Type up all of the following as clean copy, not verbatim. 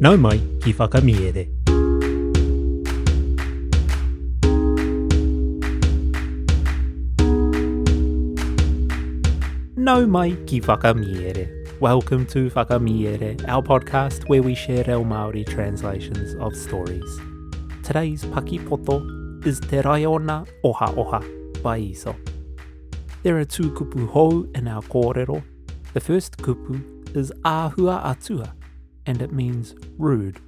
Nau mai ki whakamiere. Nau mai ki whakamiere. Welcome to Whakamiere, our podcast where we share our Māori translations of stories. Today's Paki Poto is Te Raiona Ohaoha by Aesop. There are two kupu hou in our kōrero. The first kupu is āhua atua, and it means rude.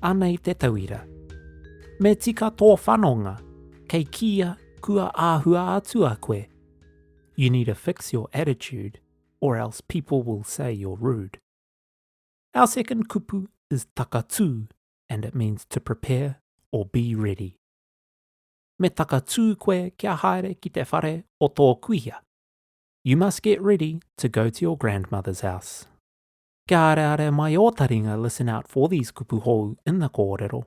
Anei te tauira. Me tika tō whanonga, kei kia kua āhua atua koe. You need to fix your attitude, or else people will say you're rude. Our second kupu is takatū, and it means to prepare or be ready. Me takatū koe kia haere ki te whare o tō kuia. You must get ready to go to your grandmother's house. Kia are mai o taringa listen out for these kupu hou in the kōrero.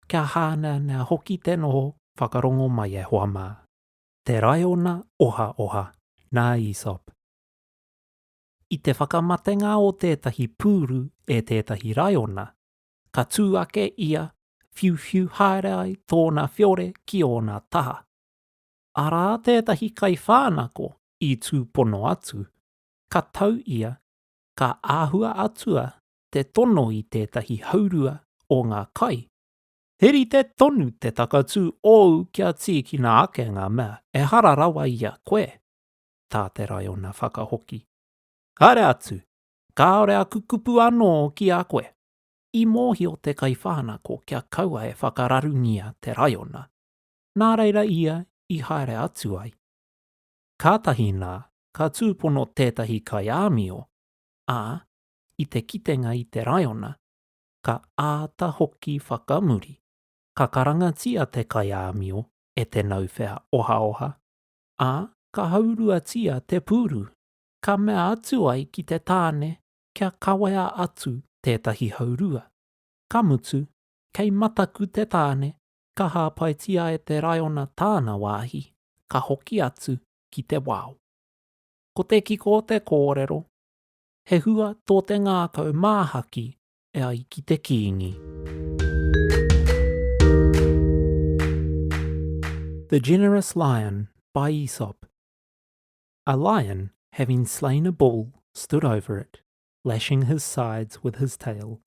Kia hāna nā hoki te noho whakarongo mai e hoa mā. Te Raiona Ohaoha, nā Aesop. I te whakamatenga o tētahi pūru e tētahi Raiona, ka tū ake ia whiu haere ai tōna whiore ki ōna taha. Arā tētahi kai whānako i tū pono atu, ka tau ia ka āhua atua te tono i tētahi haurua o ngā kai. Heri te tonu te takatū ou kia tiki nā ake ngā mea e hara rawa ia koe, tā te Raiona whakahoki. Haere atu, ka ore a kukupu anō ki a koe. I mōhi o te kai whānako kia kaua e whakararungia te Raiona. Nā reira ia i haere atu ai. Kātahi nā, ka tūpono tētahi kai āmio, ā, i te kitenga i te Raiona, ka āta hoki whakamuri. Ka karangatia te kai āmio e te nauwhea ohaoha, ā, ka haurua tia te pūru. Ka mea atu ai ki te tāne kia kawea atu tētahi haurua. Ka mutu, kei mataku te tāne, ka hāpaitia e te Raiona tāna wāhi, ka hoki atu ki te wao. Ko te kiko te kōrero, he hua tō te ngākau māhaki e ai ki te kiingi. The Generous Lion by Aesop. A lion, having slain a bull, stood over it, lashing his sides with his tail.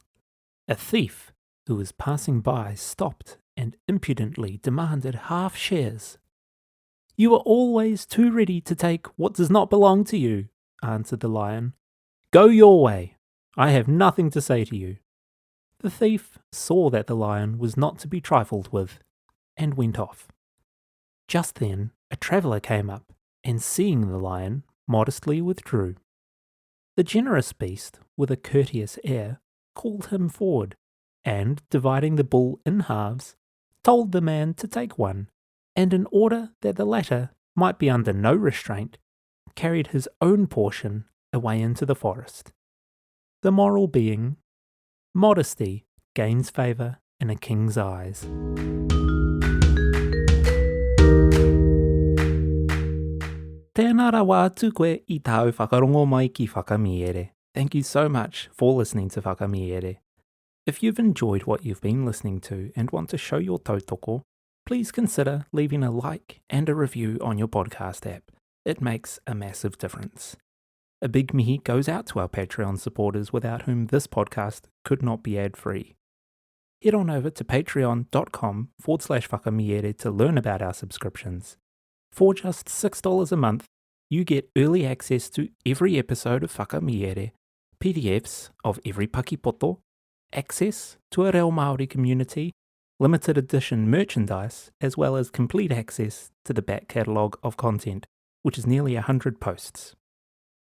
A thief, who was passing by, stopped and impudently demanded half shares. "You are always too ready to take what does not belong to you," answered the lion. "Go your way. I have nothing to say to you." The thief saw that the lion was not to be trifled with, and went off. Just then a traveller came up, and seeing the lion, modestly withdrew. The generous beast, with a courteous air, called him forward, and, dividing the bull in halves, told the man to take one, and in order that the latter might be under no restraint, carried his own portion away into the forest. The moral being, modesty gains favour in a king's eyes. Tēnā rawa atu koe I tāu whakarongo mai ki whakamiere. Thank you so much for listening to Whakamiere. If you've enjoyed what you've been listening to and want to show your tautoko, please consider leaving a like and a review on your podcast app. It makes a massive difference. A big mihi goes out to our Patreon supporters without whom this podcast could not be ad-free. Head on over to patreon.com/whakamiere to learn about our subscriptions. For just $6 a month, you get early access to every episode of Whakamiere, PDFs of every Paki Poto, access to a reo Māori community, limited edition merchandise, as well as complete access to the back catalogue of content, which is nearly 100 posts.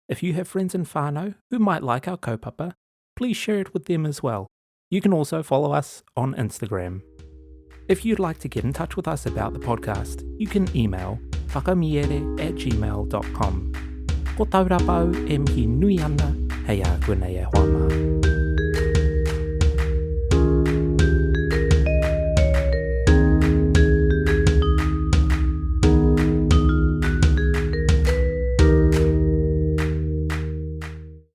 If you have friends in whānau who might like our kaupapa, please share it with them as well. You can also follow us on Instagram. If you'd like to get in touch with us about the podcast, you can email whakamiere@gmail.com. Ko taurapa e mihi nui ana, hei a koe nei e hoa mā.